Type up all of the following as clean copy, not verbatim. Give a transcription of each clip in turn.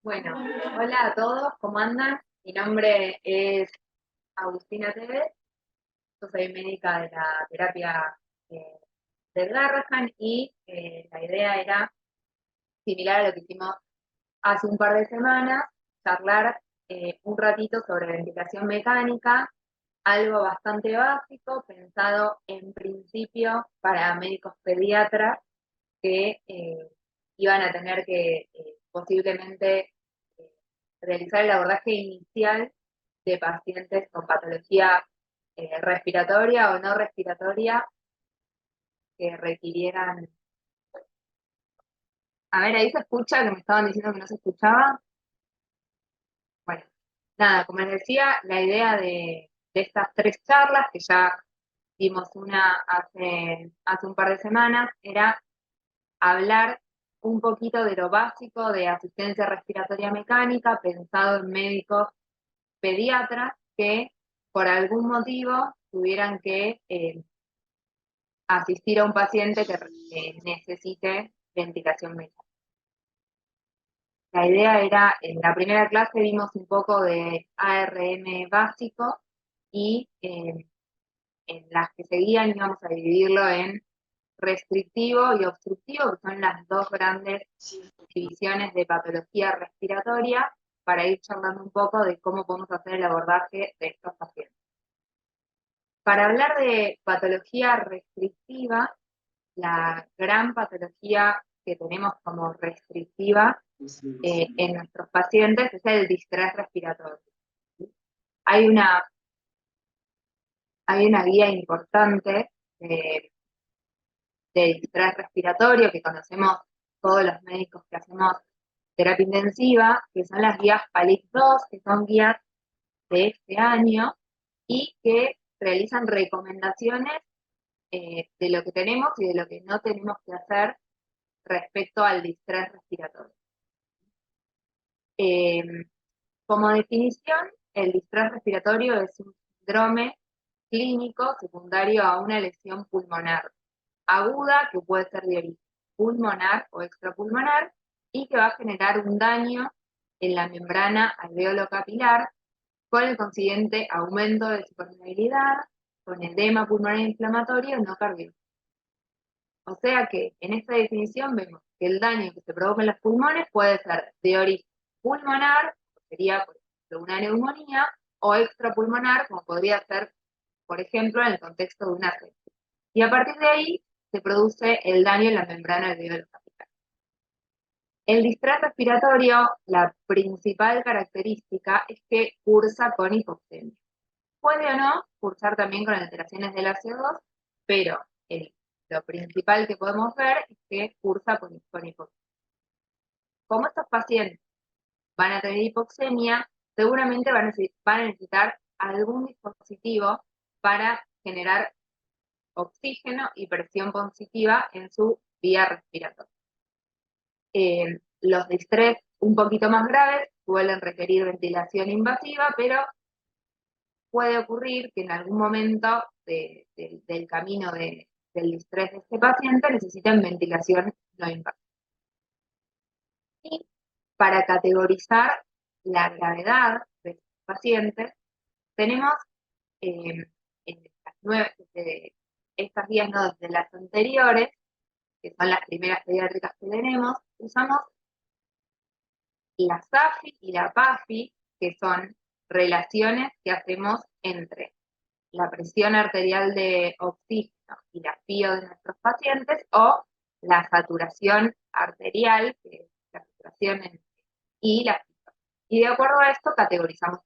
Bueno, hola a todos, ¿cómo andan? Mi nombre es Agustina Tevez, yo soy médica de la terapia eh, del Garrahan y la idea era similar a lo que hicimos hace un par de semanas, charlar un ratito sobre ventilación mecánica, algo bastante básico, pensado en principio para médicos pediatras que iban a tener que posiblemente eh, realizar el abordaje inicial de pacientes con patología respiratoria o no respiratoria que requirieran. A ver, ahí se escucha, que me estaban diciendo que no se escuchaba. Bueno, nada, como les decía, la idea de estas tres charlas, que ya dimos una hace un par de semanas, era hablar un poquito de lo básico de asistencia respiratoria mecánica, pensado en médicos pediatras que por algún motivo tuvieran que asistir a un paciente que necesite ventilación mecánica. La idea era, en la primera clase vimos un poco de ARM básico y en las que seguían íbamos a dividirlo en restrictivo y obstructivo, que son las dos grandes divisiones de patología respiratoria, para ir charlando un poco de cómo podemos hacer el abordaje de estos pacientes. Para hablar de patología restrictiva, la gran patología que tenemos como restrictiva en nuestros pacientes es el distrés respiratorio. Hay una, hay una guía importante de, de distrés respiratorio que conocemos todos los médicos que hacemos terapia intensiva, que son las guías PALIC 2, que son guías de este año y que realizan recomendaciones de lo que tenemos y de lo que no tenemos que hacer respecto al distrés respiratorio. Eh, Como definición, el distrés respiratorio es un síndrome clínico secundario a una lesión pulmonar aguda que puede ser de origen pulmonar o extrapulmonar y que va a generar un daño en la membrana alveolo-capilar con el consiguiente aumento de su permeabilidad, con edema pulmonar inflamatorio no cardíaco. O sea que en esta definición vemos que el daño que se provoca en los pulmones puede ser de origen pulmonar, sería por ejemplo una neumonía, o extrapulmonar, como podría ser, por ejemplo, en el contexto de una sepsis. Y a partir de ahí se produce el daño en la membrana alveolo-capilar. El distrés respiratorio, la principal característica es que cursa con hipoxemia. Puede o no cursar también con alteraciones del AC2, pero lo principal que podemos ver es que cursa con hipoxemia. Como estos pacientes van a tener hipoxemia, seguramente van a necesitar algún dispositivo para generar oxígeno y presión positiva en su vía respiratoria. Los distrés un poquito más graves suelen requerir ventilación invasiva, pero puede ocurrir que en algún momento del camino del distrés de este paciente necesiten ventilación no invasiva. Y para categorizar la gravedad de estos pacientes, tenemos en estas guías, no desde las anteriores, que son las primeras pediátricas que tenemos, usamos la SAFI y la PAFI, que son relaciones que hacemos entre la presión arterial de oxígeno y la FIO de nuestros pacientes, o la saturación arterial, que es la saturación y la FIO. Y de acuerdo a esto categorizamos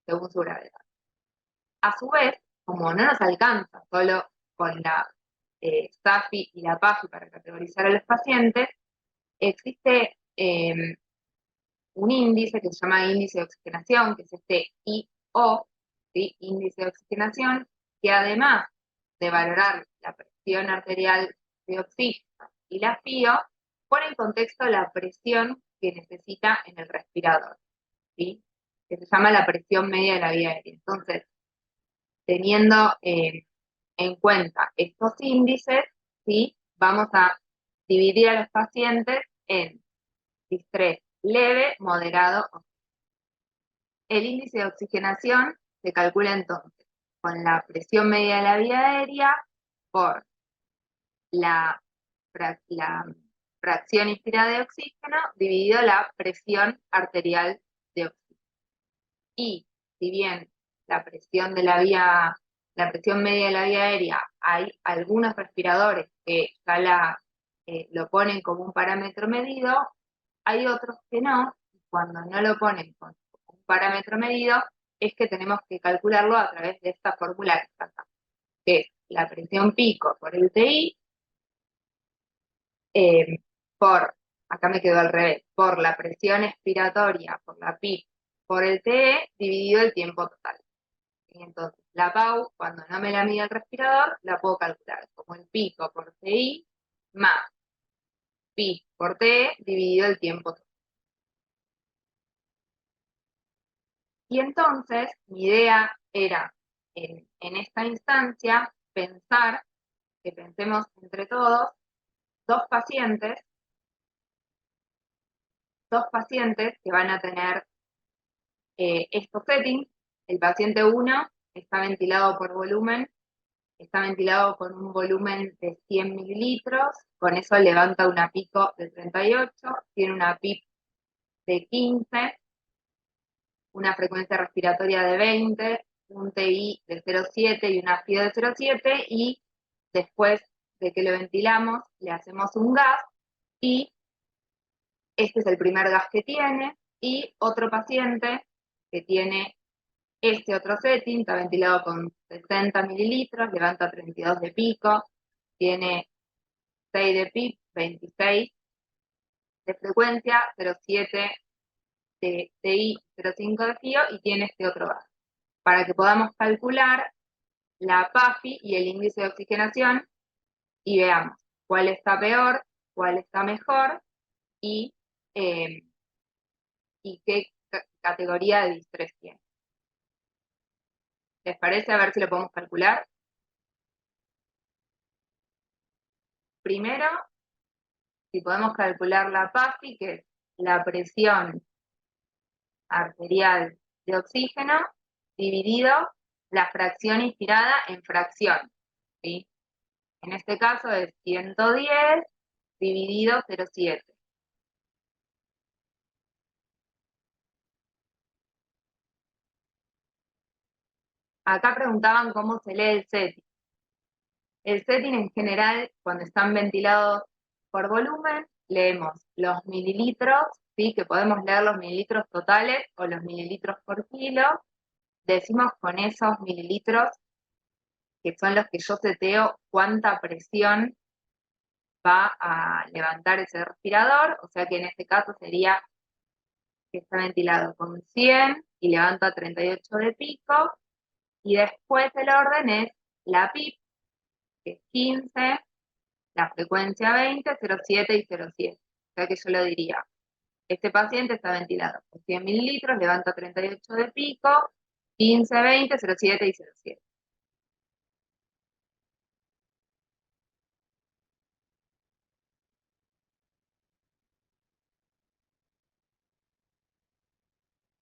según su gravedad. A su vez, como no nos alcanza solo con la SAFI y la PAFI para categorizar a los pacientes, existe un índice que se llama índice de oxigenación, que es este IO, ¿sí? Índice de oxigenación, que además de valorar la presión arterial de oxígeno y la FIO, pone en contexto la presión que necesita en el respirador, ¿sí? Que se llama la presión media de la vía aérea. Entonces, teniendo en cuenta estos índices, ¿sí? Vamos a dividir a los pacientes en distrés leve, moderado. El índice de oxigenación se calcula entonces con la presión media de la vía aérea por la, la fracción inspirada de oxígeno dividido la presión arterial de oxígeno. Y si bien la presión la presión media de la vía aérea, hay algunos respiradores que ya lo ponen como un parámetro medido, hay otros que no, y cuando no lo ponen como un parámetro medido, es que tenemos que calcularlo a través de esta fórmula que está acá, que es la presión pico por el TI, eh, acá me quedó al revés, por la presión expiratoria, por la PIP, por el TE, dividido el tiempo total. Y entonces, la PAU, cuando no me la mide el respirador, la puedo calcular como el pico por TI más pi por TE dividido el tiempo total. Y entonces, mi idea era, en esta instancia, que pensemos entre todos, dos pacientes, dos pacientes que van a tener estos settings. El paciente 1 está ventilado por volumen, está ventilado con un volumen de 100 mililitros, con eso levanta una pico de 38, tiene una PIP de 15, una frecuencia respiratoria de 20, un TI de 0,7 y una FIO de 0,7, y después de que lo ventilamos, le hacemos un gas, y este es el primer gas que tiene, y otro paciente que tiene este otro setting, está ventilado con 60 mililitros, levanta 32 de pico, tiene 6 de PIP, 26 de frecuencia, 0,7 de TI, 0,5 de FIO, y tiene este otro gas, para que podamos calcular la PAFI y el índice de oxigenación y veamos cuál está peor, cuál está mejor y, eh, y qué categoría de distrés tiene. ¿Les parece? A ver si lo podemos calcular. Primero, si podemos calcular la PAFI, que es la presión arterial de oxígeno, dividido la fracción inspirada en fracción, ¿sí? En este caso es 110 dividido 0,7. Acá preguntaban cómo se lee el setting. El setting en general, cuando están ventilados por volumen, leemos los mililitros, ¿sí? Que podemos leer los mililitros totales o los mililitros por kilo. Decimos con esos mililitros, que son los que yo seteo, cuánta presión va a levantar ese respirador, o sea que en este caso sería que está ventilado con 100 y levanta 38 de pico, y después el orden es la PIP, que es 15, la frecuencia 20, 0,7 y 0,7. O sea que yo lo diría, este paciente está ventilado con 100 mililitros, levanta 38 de pico, 15, 20, 0,7 y 0,7.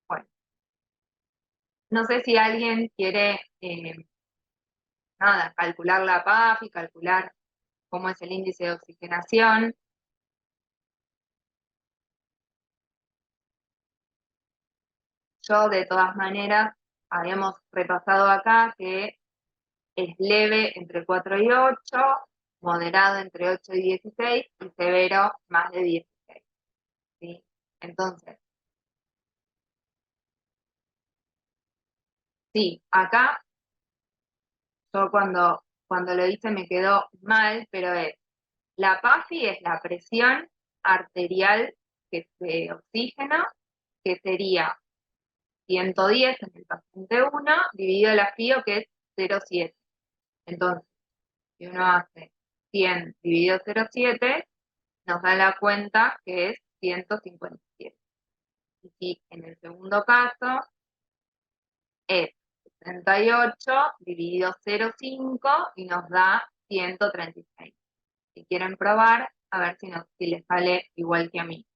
Bueno, no sé si alguien quiere, nada, calcular la PAF y calcular cómo es el índice de oxigenación. Yo, de todas maneras, habíamos repasado acá que es leve entre 4 y 8, moderado entre 8 y 16 y severo más de 16. ¿Sí? Entonces, sí, acá yo cuando lo hice me quedó mal, pero la PAFI es la presión arterial de oxígeno, que sería 110 en el paciente 1, dividido la FIO, que es 0,7. Entonces, si uno hace 100 dividido 0,7, nos da la cuenta que es 157. Y si en el segundo caso es 68 dividido 0,5 y nos da 136. Si quieren probar, a ver si les sale igual que a mí.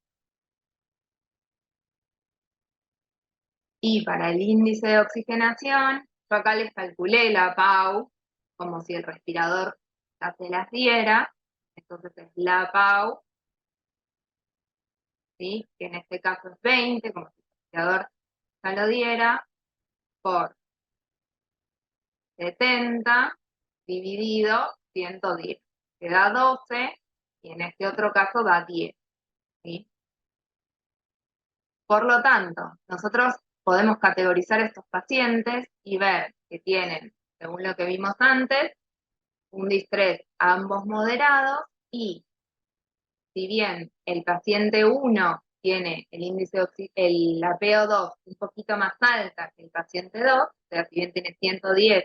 Y para el índice de oxigenación, yo acá les calculé la PAU, como si el respirador ya se las diera. Entonces es la PAU, ¿sí? Que en este caso es 20, como si el respirador ya lo diera, por 70 dividido 110, que da 12, y en este otro caso da 10, ¿sí? Por lo tanto, nosotros podemos categorizar estos pacientes y ver que tienen, según lo que vimos antes, un distrés ambos moderados, y si bien el paciente 1 tiene el índice la PO2 un poquito más alta que el paciente 2, o sea, si bien tiene 110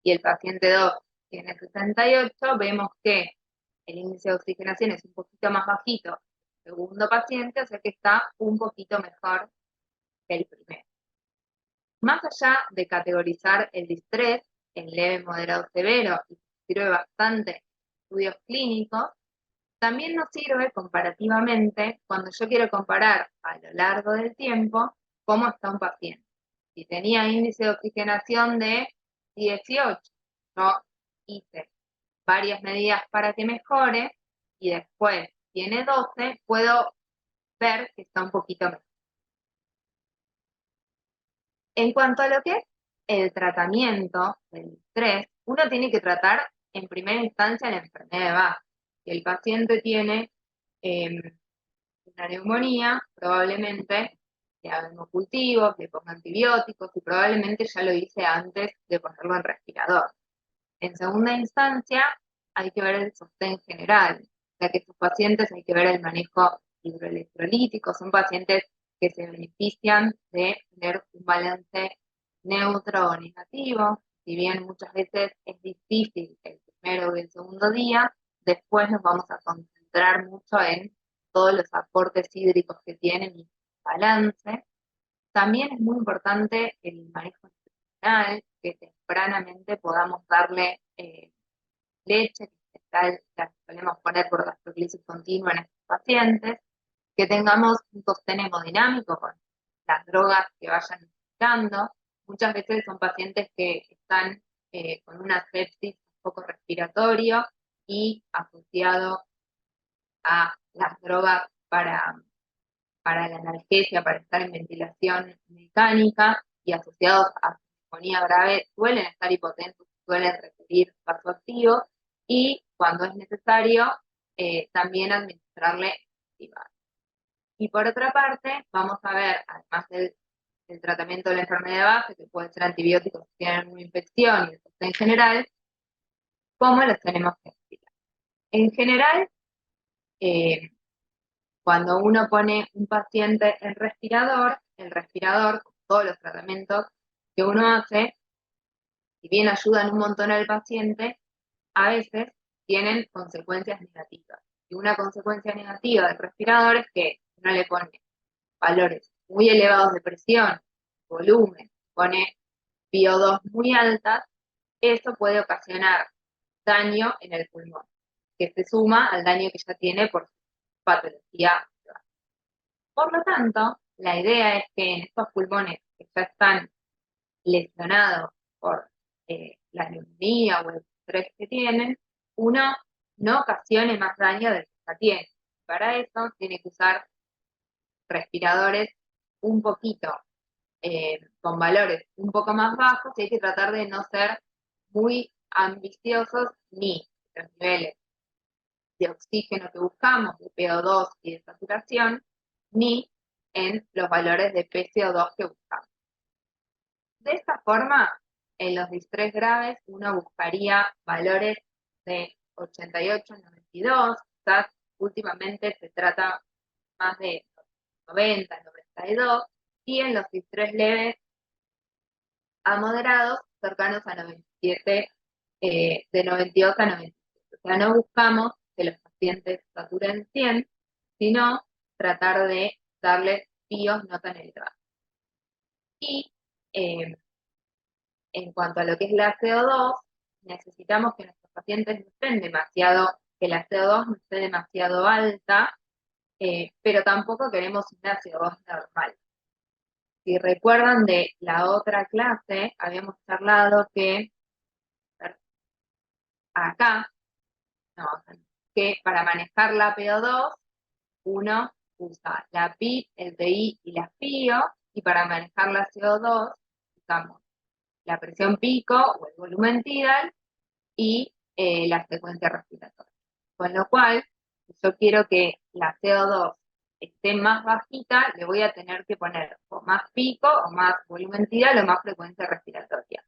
y el paciente 2 tiene 68, vemos que el índice de oxigenación es un poquito más bajito el segundo paciente, o sea que está un poquito mejor que el primero. Más allá de categorizar el distrés en leve, moderado, severo, y sirve bastante en estudios clínicos, también nos sirve comparativamente cuando yo quiero comparar a lo largo del tiempo cómo está un paciente. Si tenía índice de oxigenación de 18, yo hice varias medidas para que mejore, y después tiene 12, puedo ver que está un poquito mejor. En cuanto a lo que es el tratamiento del estrés, uno tiene que tratar en primera instancia la enfermedad de base. Si el paciente tiene una neumonía, probablemente le haga hemocultivo, le ponga antibióticos, y probablemente ya lo hice antes de ponerlo en respirador. En segunda instancia, hay que ver el sostén general, ya que estos pacientes hay que ver el manejo hidroelectrolítico, son pacientes que se benefician de tener un balance neutro o negativo. Si bien muchas veces es difícil el primero o el segundo día, después nos vamos a concentrar mucho en todos los aportes hídricos que tienen y balance. También es muy importante el manejo nutricional, que tempranamente podamos darle leche, que la solemos poner por gastroclisis continua en estos pacientes, que tengamos un sostén hemodinámico con las drogas que vayan necesitando. Muchas veces son pacientes que están con una sepsis un poco respiratorio y asociado a las drogas para la analgesia, para estar en ventilación mecánica, y asociados a neumonía grave, suelen estar hipotensos, suelen requerir vasoactivos, y cuando es necesario, también administrarle antibióticos. Y por otra parte, vamos a ver, además del tratamiento de la enfermedad de base, que puede ser antibióticos si tienen una infección, y el en general, cómo los tenemos que explicar. En general, eh, cuando uno pone un paciente en respirador, el respirador, con todos los tratamientos que uno hace, si bien ayudan un montón al paciente, a veces tienen consecuencias negativas. Y una consecuencia negativa del respirador es que uno le pone valores muy elevados de presión, volumen, pone PO2 muy altas, eso puede ocasionar daño en el pulmón, que se suma al daño que ya tiene por su patología. Por lo tanto, la idea es que en estos pulmones que ya están lesionados por la neumonía o el estrés que tienen, uno no ocasione más daño del que ya tiene. Para eso tiene que usar respiradores un poquito con valores un poco más bajos, y hay que tratar de no ser muy ambiciosos ni en los niveles de oxígeno que buscamos, de PO2 y de saturación, ni en los valores de PCO2 que buscamos. De esta forma, en los distrés graves, uno buscaría valores de 88, 92, quizás últimamente se trata más de 90, 92, y en los distrés leves a moderados, cercanos a 97, de 92 a 97. O sea, no buscamos que los pacientes saturen 100, sino tratar de darles PIOs no tan elevados. Y en cuanto a lo que es la CO2, necesitamos que nuestros pacientes no estén demasiado, que la CO2 no esté demasiado alta, pero tampoco queremos una CO2 normal. si recuerdan de la otra clase, habíamos charlado que acá, no, que para manejar la PO2, uno usa la PIB, el PI y la FIO, y para manejar la CO2 usamos la presión pico o el volumen tidal y la frecuencia respiratoria. Con lo cual, si yo quiero que la CO2 esté más bajita, le voy a tener que poner o más pico o más volumen tidal o más frecuencia respiratoria.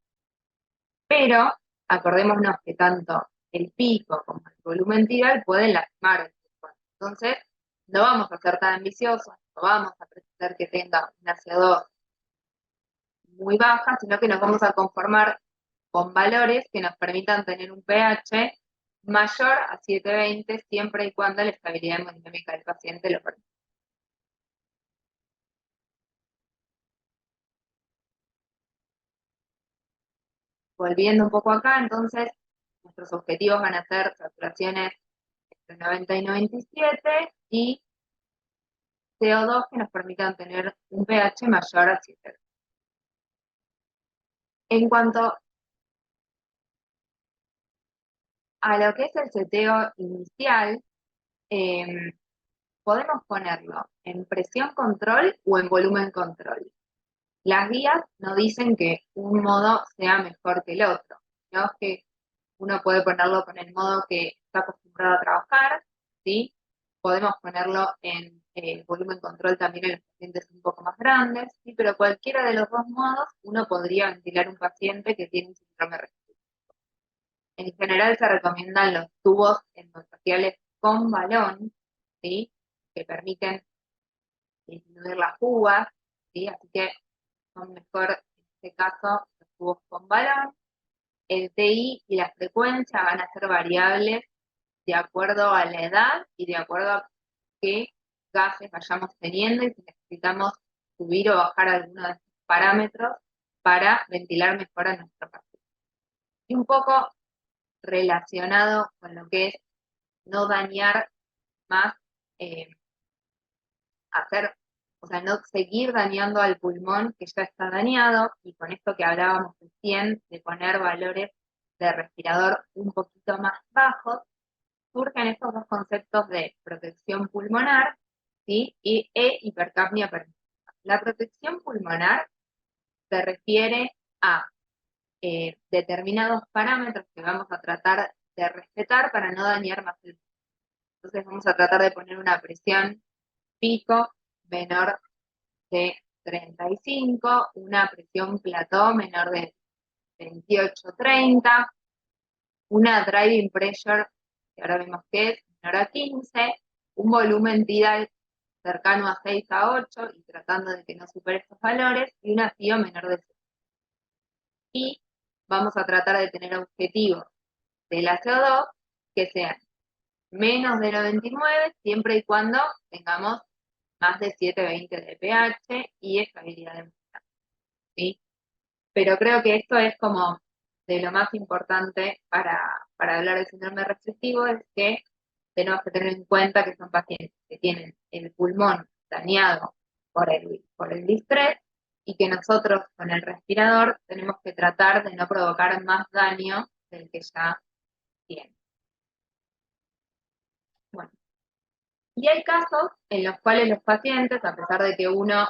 Pero acordémonos que tanto el pico como el volumen tidal pueden lastimar el pulmón. Entonces, no vamos a ser tan ambiciosos, no vamos a pretender que tenga una CO2 muy baja, sino que nos vamos a conformar con valores que nos permitan tener un pH mayor a 720 siempre y cuando la estabilidad hemodinámica del paciente lo permita. Volviendo un poco acá, entonces, nuestros objetivos van a ser saturaciones entre 90 y 97 y CO2 que nos permitan tener un pH mayor a 7. En cuanto a lo que es el seteo inicial, podemos ponerlo en presión control o en volumen control. Las guías no dicen que un modo sea mejor que el otro, sino que uno puede ponerlo con el modo que está acostumbrado a trabajar, ¿sí? Podemos ponerlo en volumen control también en los pacientes un poco más grandes, ¿sí? Pero cualquiera de los dos modos uno podría ventilar un paciente que tiene un síndrome respiratorio. En general se recomiendan los tubos endotraqueales con balón, ¿sí? Que permiten disminuir las fugas, ¿sí? Así que son mejor en este caso los tubos con balón. El TI y la frecuencia van a ser variables de acuerdo a la edad y de acuerdo a qué gases vayamos teniendo y si necesitamos subir o bajar alguno de estos parámetros para ventilar mejor a nuestro paciente. Y un poco relacionado con lo que es no dañar más, eh, hacer, o sea, no seguir dañando al pulmón que ya está dañado, y con esto que hablábamos recién de poner valores de respirador un poquito más bajos, surgen estos dos conceptos de protección pulmonar, ¿sí? E hipercapnia permisiva. La protección pulmonar se refiere a determinados parámetros que vamos a tratar de respetar para no dañar más el pulmón. Entonces vamos a tratar de poner una presión pico menor de 35, una presión plató menor de 28-30, una driving pressure, que ahora vemos que es menor a 15, un volumen tidal cercano a 6 a 8 y tratando de que no supere estos valores, y una FIO menor de 6. Y vamos a tratar de tener objetivos de la CO2 que sean menos de 99 siempre y cuando tengamos más de 720 de pH y estabilidad de humedad, ¿sí? Pero creo que esto es como de lo más importante para hablar de síndrome restrictivo, es que tenemos que tener en cuenta que son pacientes que tienen el pulmón dañado por el distrés y que nosotros con el respirador tenemos que tratar de no provocar más daño del que ya tienen. Bueno, y hay casos en los cuales los pacientes, a pesar de que uno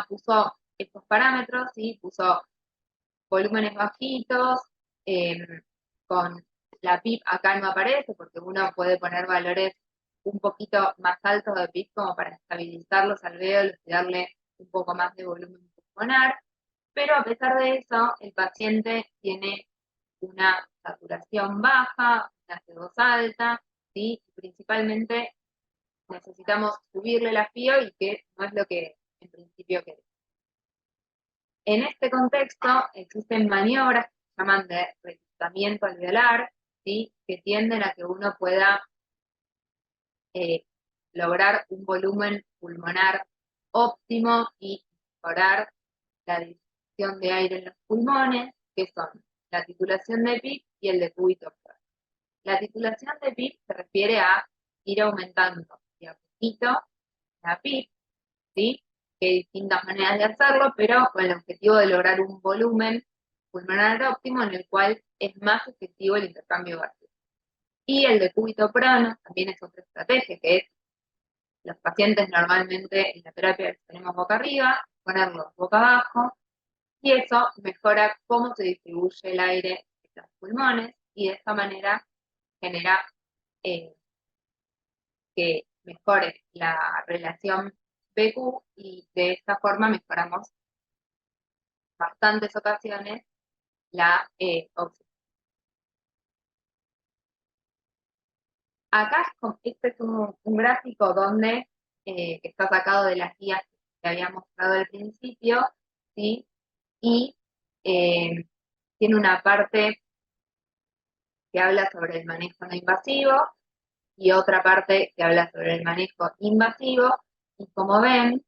puso estos parámetros, ¿sí? Puso volúmenes bajitos, con la PIP acá no aparece porque uno puede poner valores un poquito más altos de PIP como para estabilizar los alvéolos y darle un poco más de volumen pulmonar, pero a pesar de eso, el paciente tiene una saturación baja, una CO2 alta, ¿sí? Principalmente necesitamos subirle la FIO y que no es lo que en principio queremos. En este contexto existen maniobras que se llaman de reclutamiento alveolar, ¿sí? Que tienden a que uno pueda eh, lograr un volumen pulmonar óptimo y mejorar la distribución de aire en los pulmones, que son la titulación de PIP y el decúbito. La titulación de PIP se refiere a ir aumentando de a poquito la PIP, ¿sí? que hay distintas maneras de hacerlo, pero con el objetivo de lograr un volumen pulmonar óptimo en el cual es más efectivo el intercambio gaseoso. Y el decúbito prano también es otra estrategia, que es los pacientes normalmente en la terapia los tenemos boca arriba, ponerlos boca abajo, y eso mejora cómo se distribuye el aire en los pulmones, y de esta manera genera que mejore la relación BQ, y de esta forma mejoramos bastantes ocasiones la oxígeno. Acá este es un gráfico donde que está sacado de las guías que había mostrado al principio, ¿sí? Y eh, tiene una parte que habla sobre el manejo no invasivo y otra parte que habla sobre el manejo invasivo. Y como ven,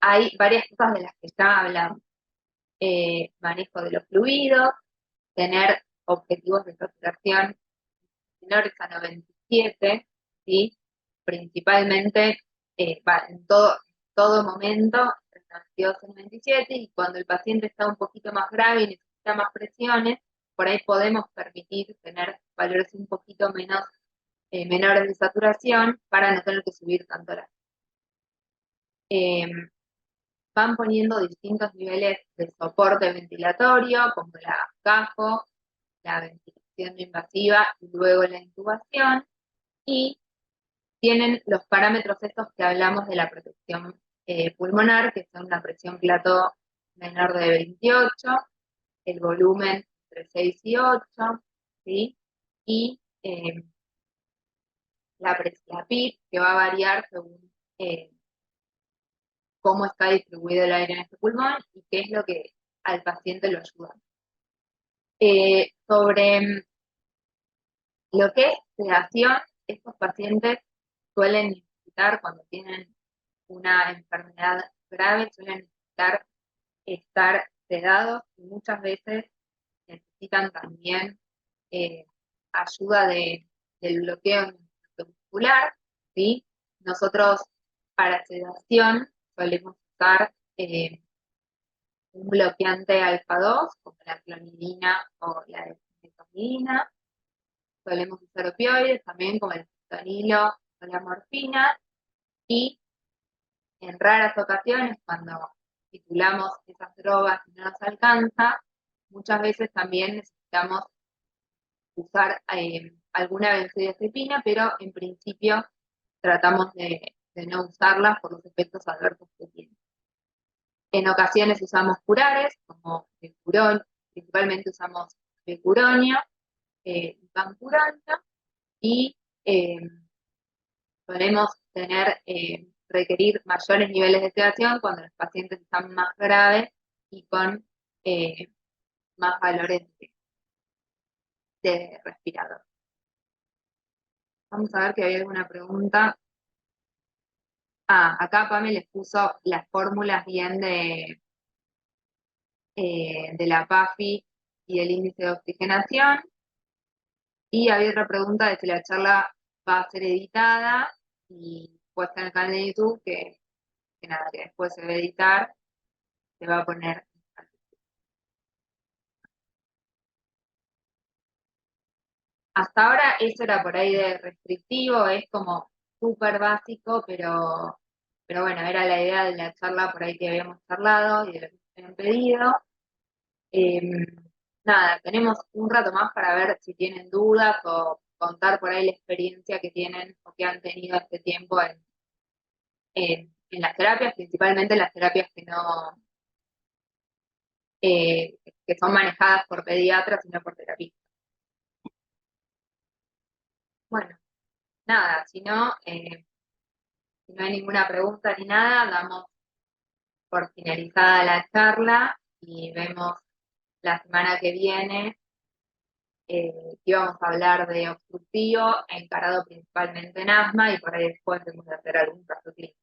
hay varias cosas de las que ya hablamos. Manejo de los fluidos, tener objetivos de saturación menores a 97, ¿sí? Principalmente en todo momento, entre 92 y 97, y cuando el paciente está un poquito más grave y necesita más presiones, por ahí podemos permitir tener valores un poquito menores de saturación para no tener que subir tanto la. Eh, Van poniendo distintos niveles de soporte ventilatorio, como la CAFO, la ventilación no invasiva y luego la intubación, y tienen los parámetros estos que hablamos de la protección pulmonar, que son una presión plató menor de 28, el volumen entre 6 y 8, ¿sí? Y la PIB, que va a variar según cómo está distribuido el aire en este pulmón y qué es lo que al paciente lo ayuda. Sobre lo que es sedación, estos pacientes suelen necesitar, cuando tienen una enfermedad grave, suelen necesitar estar sedados, y muchas veces necesitan también ayuda del bloqueo muscular, ¿sí? Nosotros para sedación solemos usar un bloqueante alfa 2, como la clonidina o la desmetonidina. Solemos usar opioides también, como el fentanilo o la morfina, y en raras ocasiones, cuando titulamos esas drogas y no nos alcanza, muchas veces también necesitamos usar alguna benzodiazepina, pero en principio tratamos de no usarlas por los efectos adversos que tienen. En ocasiones usamos curares, como el curón, principalmente usamos becuronio, vancuronio, y eh, solemos requerir mayores niveles de sedación cuando los pacientes están más graves y con eh, más valores de respirador. Vamos a ver que hay alguna pregunta. Acá Pame les puso las fórmulas bien de la PAFI y del índice de oxigenación. Y había otra pregunta de si la charla va a ser editada y puesta en el canal de YouTube, que nada, que después se va a editar, se va a poner. Hasta ahora eso era por ahí de restrictivo, es como súper básico, pero bueno, era la idea de la charla por ahí que habíamos charlado y de lo que me habían pedido. Em, Nada, tenemos un rato más para ver si tienen dudas o contar por ahí la experiencia que tienen o que han tenido este tiempo en las terapias, principalmente las terapias que son manejadas por pediatras y no por terapistas. Bueno, nada, si no hay ninguna pregunta ni nada, damos por finalizada la charla y vemos la semana que viene que vamos a hablar de obstructivo, encarado principalmente en asma, y por ahí después vamos a hacer algún caso clínico.